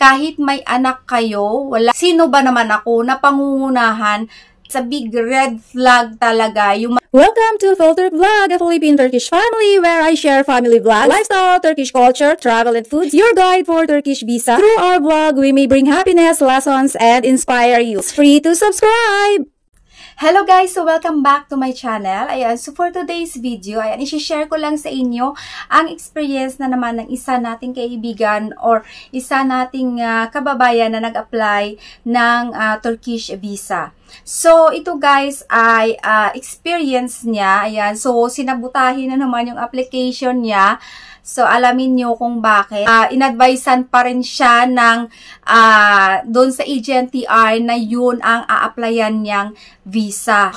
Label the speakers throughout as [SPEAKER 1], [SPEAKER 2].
[SPEAKER 1] kahit may anak kayo, wala. Sino ba naman ako na pangungunahan sa big red flag talaga yung
[SPEAKER 2] Welcome to Filter Vlog, a Philippine Turkish family where I share family vlogs, lifestyle, Turkish culture, travel and foods, your guide for Turkish visa. Through our vlog, we may bring happiness, lessons, and inspire you. It's free to subscribe!
[SPEAKER 1] Hello guys! So welcome back to my channel. Ayan, so for today's video, ayan, isi-share ko lang sa inyo ang experience na naman ng isa nating kaibigan or isa nating kababayan na nag-apply ng Turkish visa. So, ito guys ay experience niya. Ayan, so sinabutahin na naman yung application niya. So, alamin nyo kung bakit. In-advisean pa rin siya ng doon sa AGNTR na yun ang a-applyan niyang visa.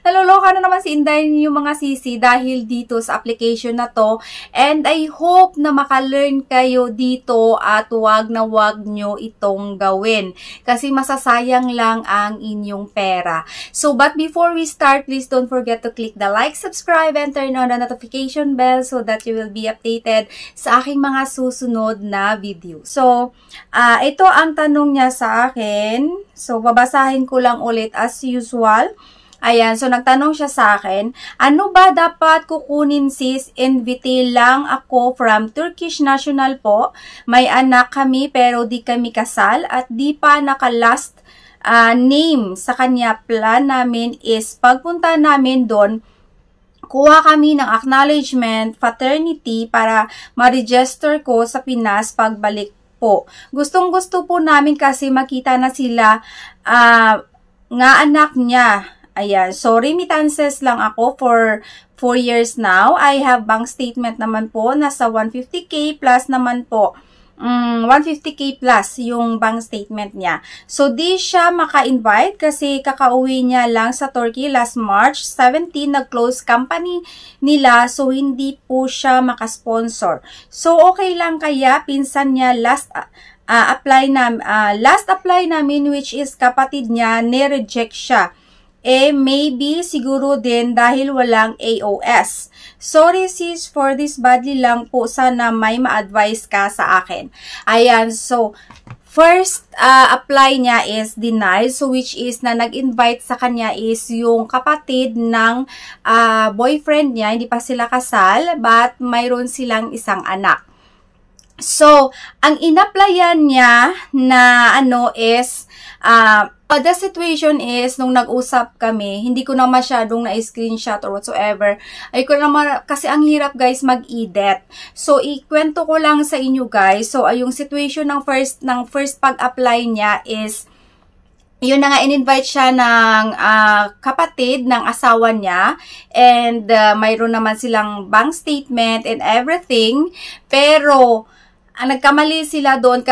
[SPEAKER 1] Naloloka na naman si Inday yung mga sisi dahil dito sa application na to. And I hope na makalearn kayo dito at wag na wag nyo itong gawin. Kasi masasayang lang ang inyong pera. So, but before we start, please don't forget to click the like, subscribe, and turn on the notification bell so that you will be updated sa aking mga susunod na video. So, ito ang tanong niya sa akin. So, babasahin ko lang ulit as usual. Ayan, so nagtanong siya sa akin, ano ba dapat kukunin sis? Invite lang ako from Turkish national po. May anak kami pero di kami kasal at di pa naka-last name sa kanya. Plan namin is pagpunta namin doon, kuha kami ng acknowledgement, paternity para ma-register ko sa Pinas pagbalik po. Gustong-gusto po namin kasi makita na sila nga anak niya. Ayan, so remittances lang ako for 4 years now. I have bank statement naman po, nasa 150k plus naman po. 150k plus yung bank statement niya. So, di siya maka-invite kasi kakauwi niya lang sa Turkey last March 17, nag-close company nila. So, hindi po siya maka-sponsor. So, okay lang kaya pinsan niya last apply namin which is kapatid niya, ni-reject siya. Maybe siguro din dahil walang AOS. Sorry sis for this, badly lang po, sana may ma-advise ka sa akin. Ayan, so first apply niya is denied, so which is na nag-invite sa kanya is yung kapatid ng boyfriend niya, hindi pa sila kasal but mayroon silang isang anak. So, ang in-applyan niya na is the situation is, nung nag-usap kami, hindi ko na masyadong na-screenshot or whatsoever. Ay ko naman, kasi ang hirap guys mag-edit. So, ikwento ko lang sa inyo guys. So, yung situation ng first pag-apply niya is, yun na nga, in-invite siya ng kapatid ng asawa niya. And, mayroon naman silang bank statement and everything. Pero, nagkamali sila doon,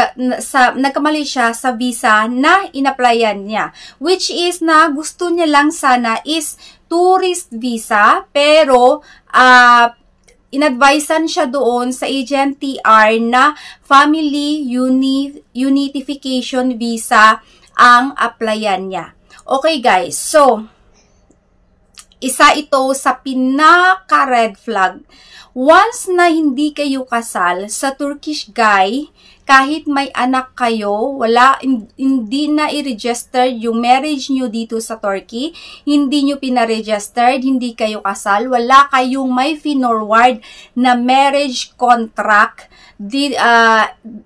[SPEAKER 1] nagkamali siya sa visa na in-applyan niya. Which is na gusto niya lang sana is tourist visa, pero in-advisean siya doon sa AGNTR na family unification visa ang applyan niya. Okay guys, so isa ito sa pinaka-red flag. Once na hindi kayo kasal sa Turkish guy, kahit may anak kayo, hindi na i-register yung marriage nyo dito sa Turkey, hindi nyo pina-registered, hindi kayo kasal, wala kayong may finorward na marriage contract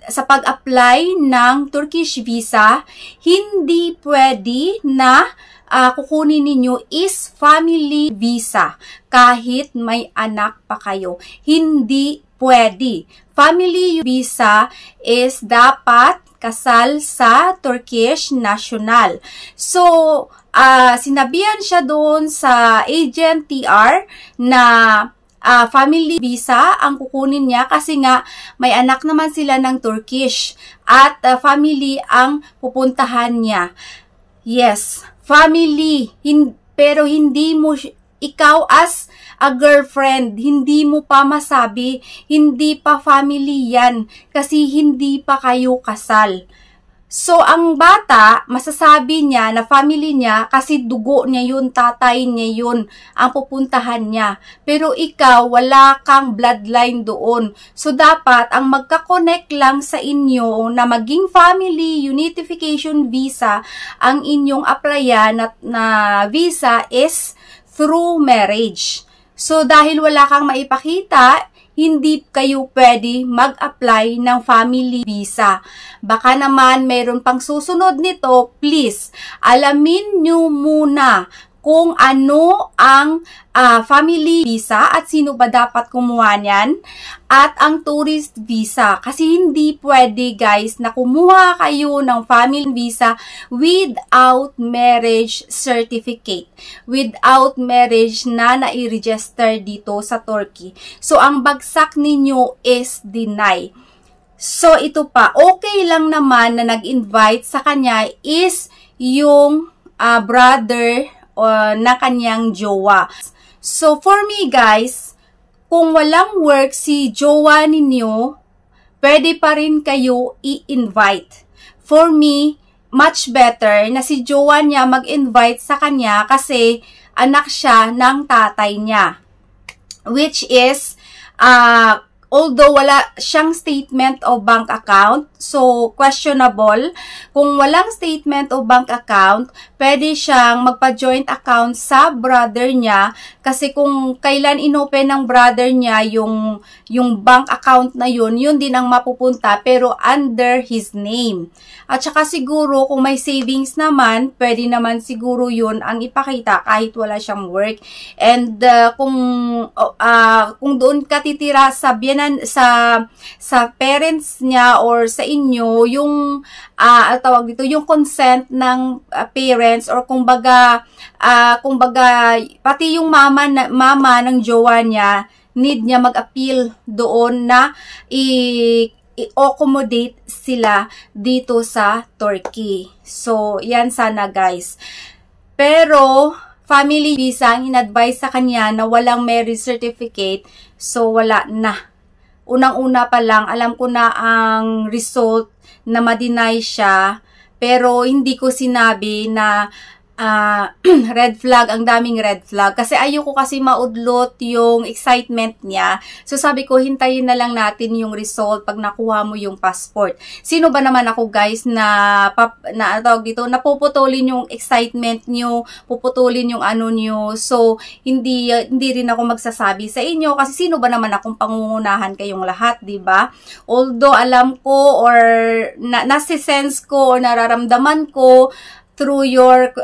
[SPEAKER 1] sa pag-apply ng Turkish visa, hindi pwede na kukunin ninyo is family visa kahit may anak pa kayo. Hindi pwede. Family visa is dapat kasal sa Turkish national. So, sinabihan siya doon sa AGNTR na family visa ang kukunin niya kasi nga may anak naman sila ng Turkish at family ang pupuntahan niya. Yes, family, pero hindi mo, ikaw as a girlfriend, hindi mo pa masabi, hindi pa family yan, kasi hindi pa kayo kasal. So, ang bata, masasabi niya na family niya kasi dugo niya yun, tatay niya yun, ang pupuntahan niya. Pero ikaw, wala kang bloodline doon. So, dapat ang magka-connect lang sa inyo na maging family unification visa, ang inyong applyan na visa is through marriage. So, dahil wala kang maipakita, hindi kayo pwede mag-apply ng family visa. Baka naman mayroon pang susunod nito, please, alamin nyo muna kung ano ang family visa at sino ba dapat kumuha niyan at ang tourist visa. Kasi hindi pwede guys na kumuha kayo ng family visa without marriage certificate. Without marriage na nai-register dito sa Turkey. So, ang bagsak ninyo is deny. So, ito pa, okay lang naman na nag-invite sa kanya is yung brother na kanyang jowa. So, for me guys, kung walang work si jowa ninyo, pwede pa rin kayo i-invite. For me, much better na si jowa niya mag-invite sa kanya kasi anak siya ng tatay niya. Which is, although wala siyang statement o bank account, so questionable. Kung walang statement o bank account, pwede siyang magpa-joint account sa brother niya kasi kung kailan inopen ng brother niya yung bank account na yun din ang mapupunta pero under his name. At saka siguro kung may savings naman, pwede naman siguro yun ang ipakita kahit wala siyang work. And kung doon ka titira sa parents niya or sa inyo yung tawag dito yung consent ng parents or kumbaga pati yung mama ng jowa niya need niya mag-appeal doon na i-accommodate sila dito sa Turkey. So yan sana guys. Pero family visa ang in-advise sa kanya na walang marriage certificate, so wala na. Unang-una pa lang, alam ko na ang result na ma-deny siya, pero hindi ko sinabi na red flag, ang daming red flag. Kasi ayoko kasi maudlot yung excitement niya. So sabi ko, hintayin na lang natin yung result pag nakuha mo yung passport. Sino ba naman ako guys na tawag dito, napuputulin yung excitement nyo, puputulin yung ano nyo. So hindi rin ako magsasabi sa inyo kasi sino ba naman akong pangungunahan kayong lahat, di ba? Although alam ko or nasi-sense ko or nararamdaman ko through your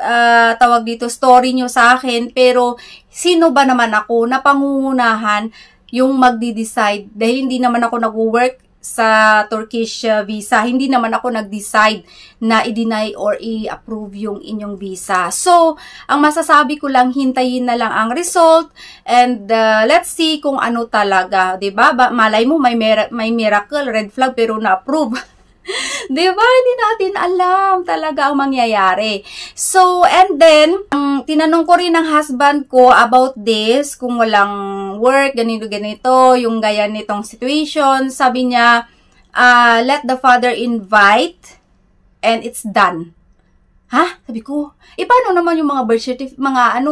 [SPEAKER 1] tawag dito story nyo sa akin, pero sino ba naman ako na pangungunahan yung magdi-decide dahil hindi naman ako nag-work sa Turkish visa, hindi naman ako nag-decide na i-deny or i-approve yung inyong visa. So, ang masasabi ko lang, hintayin na lang ang result and let's see kung ano talaga, 'di ba? Malay mo may miracle, red flag pero na-approve. Diba? Hindi natin alam talaga ang mangyayari. So, and then, tinanong ko rin ng husband ko about this, kung walang work, ganito, yung gaya nitong situation. Sabi niya, let the father invite and it's done. Ha? Sabi ko, paano naman yung mga birth certificate, mga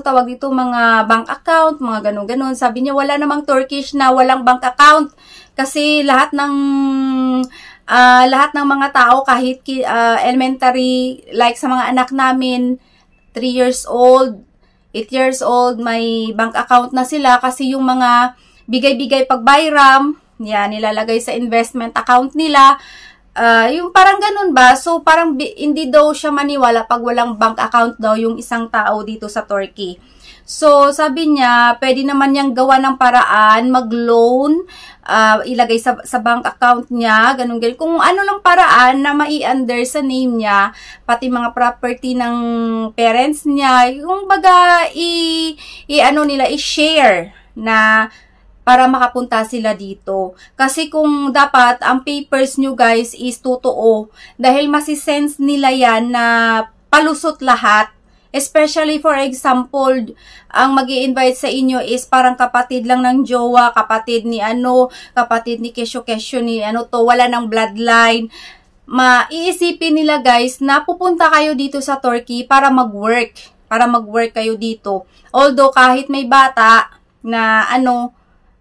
[SPEAKER 1] tawag dito, mga bank account, mga ganun. Sabi niya, wala namang Turkish na walang bank account. Kasi lahat ng mga tao kahit elementary, like sa mga anak namin, 3 years old, 8 years old, may bank account na sila kasi yung mga bigay-bigay pag Bayram, yan, nilalagay sa investment account nila. Yung parang ganun ba? So, parang hindi daw siya maniwala pag walang bank account daw yung isang tao dito sa Turkey. So, sabi niya, pwede naman niyang gawa ng paraan, mag-loan, ilagay sa bank account niya, ganun. Kung ano lang paraan na mai-under sa name niya, pati mga property ng parents niya, yung baga, i-share na para makapunta sila dito. Kasi kung dapat, ang papers nyo guys is totoo, dahil masisense nila yan na palusot lahat. Especially for example, ang mag-i-invite sa inyo is parang kapatid lang ng jowa, kapatid ni Kesyo ni to, wala ng bloodline. maiisipin nila guys na pupunta kayo dito sa Turkey para mag-work. Para mag-work kayo dito. Although kahit may bata na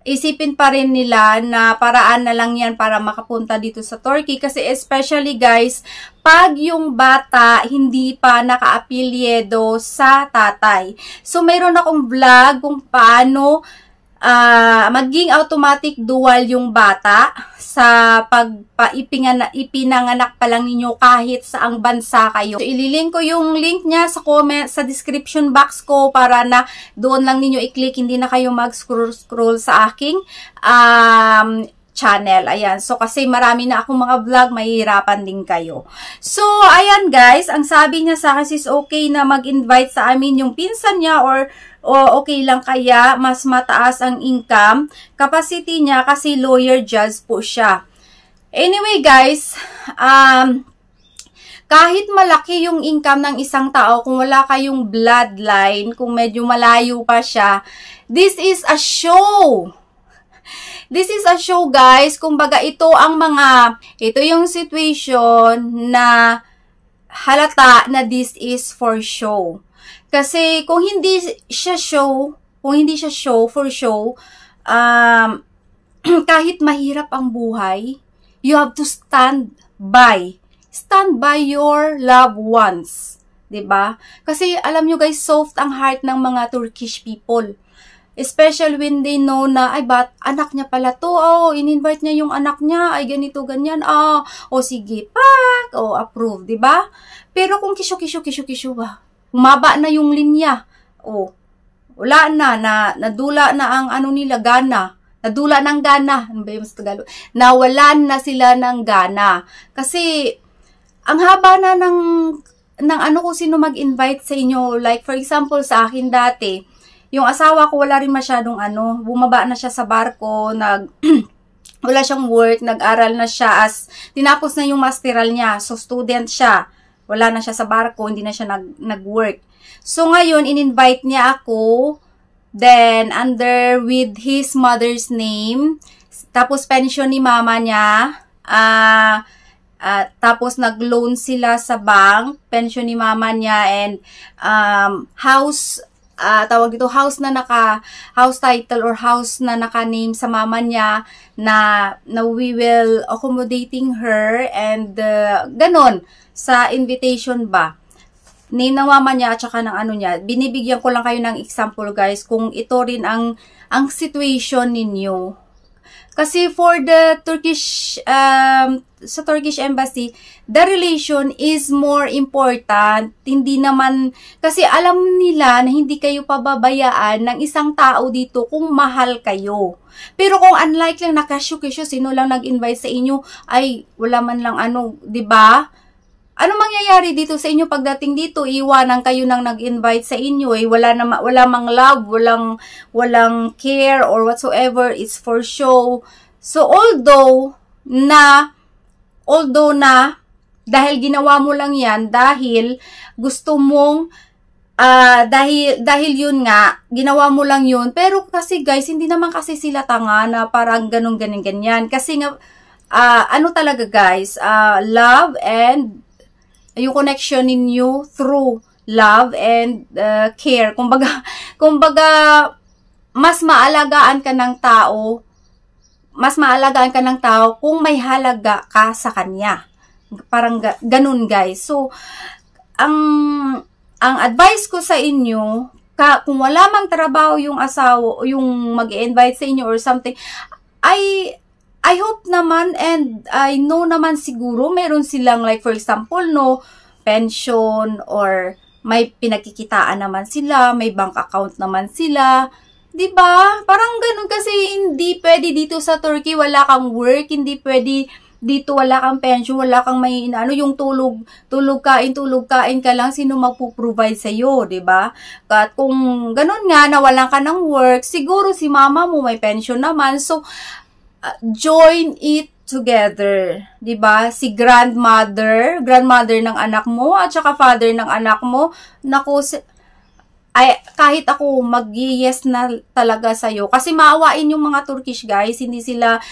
[SPEAKER 1] isipin pa rin nila na paraan na lang yan para makapunta dito sa Turkey. Kasi especially guys, pag yung bata hindi pa naka-apelyedo sa tatay. So, mayroon akong vlog kung paano maging automatic dual yung bata sa ipinanganak pa lang ninyo kahit saang bansa kayo. So, ililink ko yung link niya sa comment, sa description box ko para na doon lang ninyo i-click, hindi na kayo mag-scroll sa aking channel. Ayan. So, kasi marami na akong mga vlog, mahihirapan din kayo. So, ayan guys, ang sabi niya sa akin is okay na mag-invite sa amin yung pinsan niya or okay lang kaya mas mataas ang income capacity niya kasi lawyer judge po siya. Anyway guys, kahit malaki yung income ng isang tao, kung wala kayong bloodline, kung medyo malayo pa siya, this is a show. This is a show guys. Kumbaga ito yung situation na halata na this is for show. Kasi kung hindi siya show for show, kahit mahirap ang buhay, you have to stand by your loved ones. 'Di ba? Kasi alam nyo guys, soft ang heart ng mga Turkish people. Especially when they know na, ay ba't anak niya pala to, in-invite niya yung anak niya, ay ganito, ganyan, sige, pak, approve, 'di ba? Pero kung kisyo ba, umaba na yung linya. Wala nadula na ang nila, gana. Nadula ng gana. Ano ba yung Tagalog? Nawalan na sila ng gana. Kasi, ang haba na ng kung sino mag-invite sa inyo. Like, for example, sa akin dati, yung asawa ko wala rin masyadong bumaba na siya sa barko, wala siyang work, nag-aral na siya tinapos na yung masteral niya. So, student siya. Wala na siya sa barko, hindi na siya nag-work. So, ngayon, in-invite niya ako, then, with his mother's name, tapos pension ni mama niya, tapos nag-loan sila sa bank, pension ni mama niya, and house title or house na naka-name sa mama niya, na we will accommodating her, and ganon, sa invitation ba. Name ng mama niya at saka ng niya. Binibigyan ko lang kayo ng example guys kung ito rin ang situation ninyo. Kasi for the sa Turkish embassy, the relation is more important. Hindi naman, kasi alam nila na hindi kayo pababayaan ng isang tao dito kung mahal kayo. Pero kung unlike lang nakasyo-kisyo, sino lang nag-invite sa inyo, ay wala man lang 'di ba? Ano mangyayari dito sa inyo pagdating dito? Iwanan kayo nang nag-invite sa inyo. Wala mang love, walang care or whatsoever. It's for show. So, although na dahil ginawa mo lang yan, dahil gusto mong, dahil yun nga, ginawa mo lang yun. Pero kasi guys, hindi naman kasi sila tanga na parang ganyan. Kasi nga, talaga guys, love and yung connection ninyo through love and care. Kumbaga, mas maalagaan ka ng tao kung may halaga ka sa kanya. Parang ganun guys. So, ang advice ko sa inyo, kung wala mang trabaho yung asawa, yung mag-invite sa inyo or something, I hope naman and I know naman siguro meron silang, like for example, pension or may pinagkikitaan naman sila, may bank account naman sila. 'Di ba? Parang ganun kasi hindi pwede dito sa Turkey wala kang work, hindi pwede dito wala kang pension, wala kang may yung tulog kain ka lang, sino magpo-provide sa iyo, 'di ba? At kung ganun nga na wala ka ng work, siguro si mama mo may pension naman. So join it together, 'di ba? Si grandmother ng anak mo at saka father ng anak mo, naku, kahit ako mag-yes na talaga sa'yo. Kasi maawain yung mga Turkish guys, hindi sila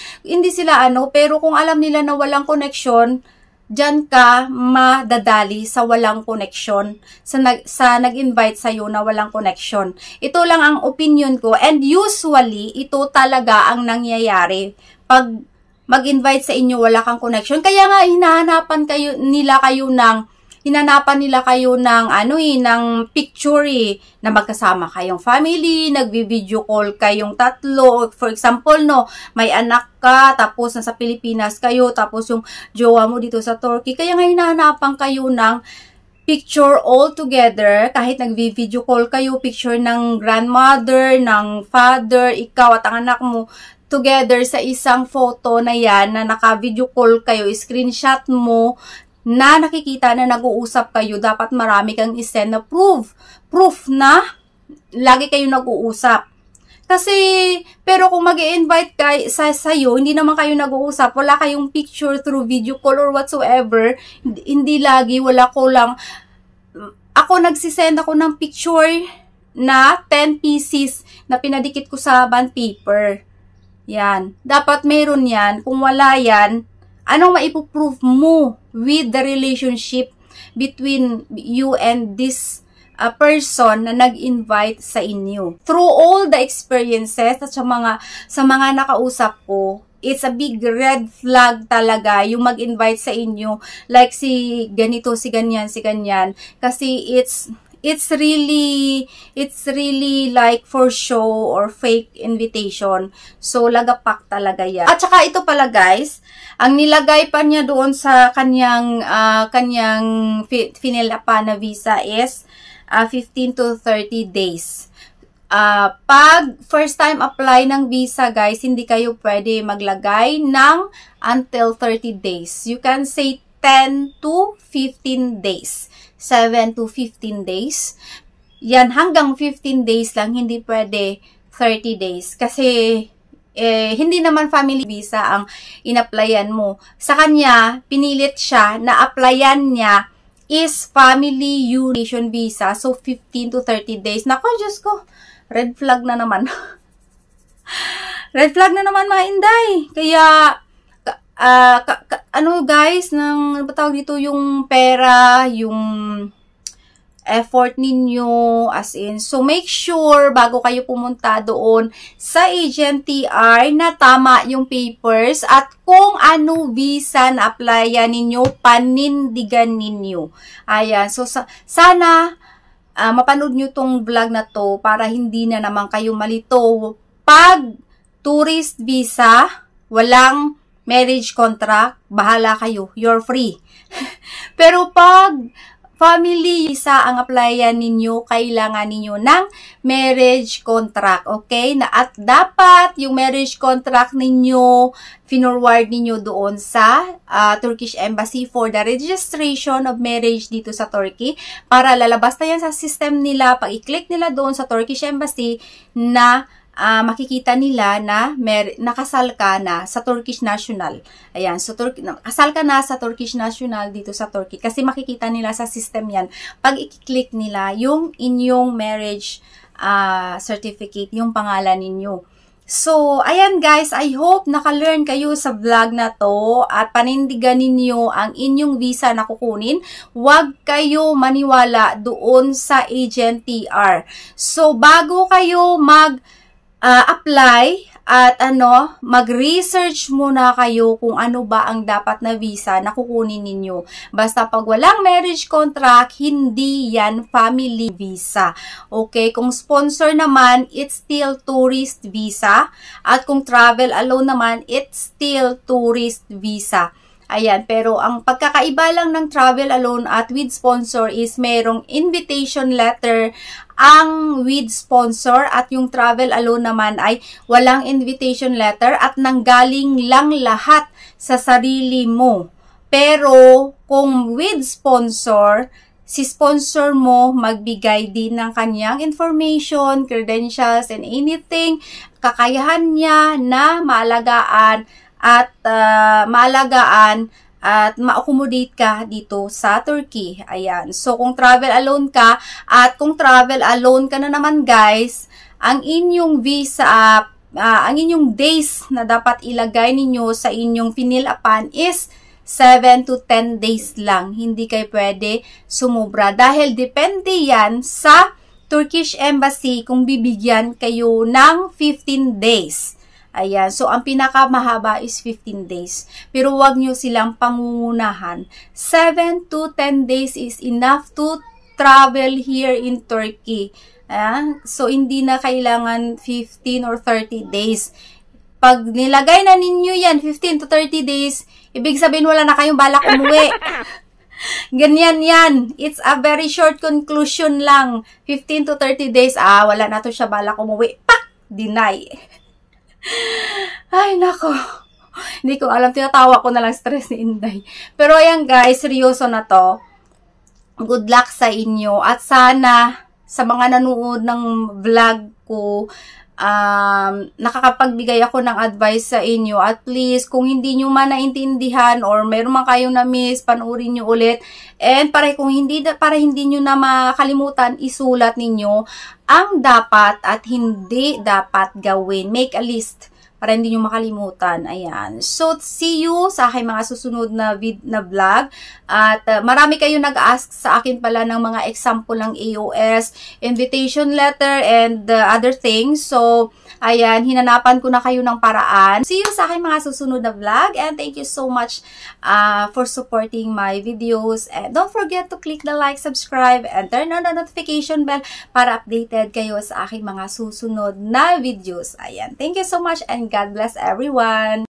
[SPEAKER 1] pero kung alam nila na walang connection, diyan ka madadali sa walang connection, sa nag-invite sa'yo na walang connection. Ito lang ang opinion ko, and usually, ito talaga ang nangyayari pag mag-invite sa inyo, wala kang connection. Kaya nga, hinahanapan nila kayo ng ng picture na magkasama kayong family, nagvi-video call kayong tatlo. For example, no, may anak ka, tapos nasa Pilipinas kayo, tapos yung jowa mo dito sa Turkey. Kaya nga hinahanapan kayo ng picture all together, kahit nagvi-video call kayo, picture ng grandmother, ng father, ikaw at ang anak mo, together sa isang photo na yan, na naka-video call kayo, screenshot mo, na nakikita na nag-uusap kayo. Dapat marami kang isend na proof na lagi kayo nag-uusap. Kasi, pero kung mag-i-invite sa'yo, hindi naman kayo nag-uusap, wala kayong picture through video call or whatsoever, hindi lagi, wala ko lang. Ako, nagsisend ako ng picture na 10 pieces na pinadikit ko sa bond paper. Yan. Dapat meron yan. Kung wala yan, anong maipuprove mo with the relationship between you and this person na nag-invite sa inyo? Through all the experiences at sa mga nakausap ko, it's a big red flag talaga yung mag-invite sa inyo. Like si ganito, si ganyan. Kasi it's really like for show or fake invitation. So, lagapak talaga yan. At saka ito pala guys, ang nilagay pa niya doon sa kanyang finila na visa is 15 to 30 days. Pag first time apply ng visa guys, hindi kayo pwede maglagay ng until 30 days. You can say 10 to 15 days. 7 to 15 days. Yan, hanggang 15 days lang, hindi pwede 30 days. Kasi, hindi naman family visa ang in-applyan mo. Sa kanya, pinilit siya na applyan niya is family union visa. So, 15 to 30 days. Nako, Diyos ko, red flag na naman. Red flag na naman, mga Inday. Kaya, guys, ano ba tawag dito, yung pera, yung effort ninyo, as in. So, make sure, bago kayo pumunta doon sa agent TR, na tama yung papers at kung ano visa na applyan ninyo, panindigan ninyo. Ayan. So, sana mapanood nyo tong vlog na to para hindi na naman kayo malito. Pag tourist visa, walang marriage contract, bahala kayo. You're free. Pero pag family visa ang applyan ninyo, kailangan ninyo ng marriage contract. Okay? At dapat yung marriage contract ninyo, finorward ninyo doon sa Turkish Embassy for the registration of marriage dito sa Turkey. Para lalabas na yan sa system nila. Pag i-click nila doon sa Turkish Embassy na makikita nila na nakasal ka na sa Turkish National. Ayan, so kasal ka na sa Turkish National dito sa Turkey. Kasi makikita nila sa system yan. Pag i-click nila yung inyong marriage certificate, yung pangalan ninyo. So, ayan guys, I hope naka-learn kayo sa vlog na to at panindigan ninyo ang inyong visa na kukunin. Huwag kayo maniwala doon sa agent TR. So, bago kayo apply at mag-research muna kayo kung ano ba ang dapat na visa na kukunin ninyo. Basta pag walang marriage contract, hindi yan family visa. Okay? Kung sponsor naman, it's still tourist visa. At kung travel alone naman, it's still tourist visa. Ayan, pero ang pagkakaiba lang ng travel alone at with sponsor is merong invitation letter ang with sponsor at yung travel alone naman ay walang invitation letter at nanggaling lang lahat sa sarili mo. Pero kung with sponsor, si sponsor mo magbigay din ng kanyang information, credentials, and anything, kakayahan niya na maalagaan at ma-accommodate ka dito sa Turkey. Ayan. So, kung travel alone ka, at kung travel alone ka na naman guys, ang inyong visa, ang inyong days na dapat ilagay ninyo sa inyong finilapan is 7 to 10 days lang. Hindi kayo pwede sumubra. Dahil depende yan sa Turkish Embassy kung bibigyan kayo ng 15 days. Ayan. So, ang pinakamahaba is 15 days. Pero wag nyo silang pangungunahan. 7 to 10 days is enough to travel here in Turkey. Ayan. So, hindi na kailangan 15 or 30 days. Pag nilagay na ninyo yan, 15 to 30 days, ibig sabihin wala na kayong balak umuwi. Ganyan yan. It's a very short conclusion lang. 15 to 30 days, wala na to siya balak umuwi. Pak! Deny. Ay, nako. Hindi ko alam. Tinatawa ko na lang stress ni Inday. Pero ayan guys, seryoso na to. Good luck sa inyo. At sana, sa mga nanood ng vlog ko, nakakapagbigay ako ng advice sa inyo. At least, kung hindi nyo man naintindihan or meron man kayong na-miss, panoorin nyo ulit. And para hindi nyo na makalimutan, isulat ninyo ang dapat at hindi dapat gawin. Make a list para hindi nyo makalimutan. Ayan. So, see you sa aking mga susunod na vlog. At marami kayo nag-ask sa akin pala ng mga example ng AOS, invitation letter, and other things. So, ayan, hinanapan ko na kayo ng paraan. See you sa aking mga susunod na vlog. And thank you so much for supporting my videos. And don't forget to click the like, subscribe, and turn on the notification bell para updated kayo sa aking mga susunod na videos. Ayan. Thank you so much and God bless everyone.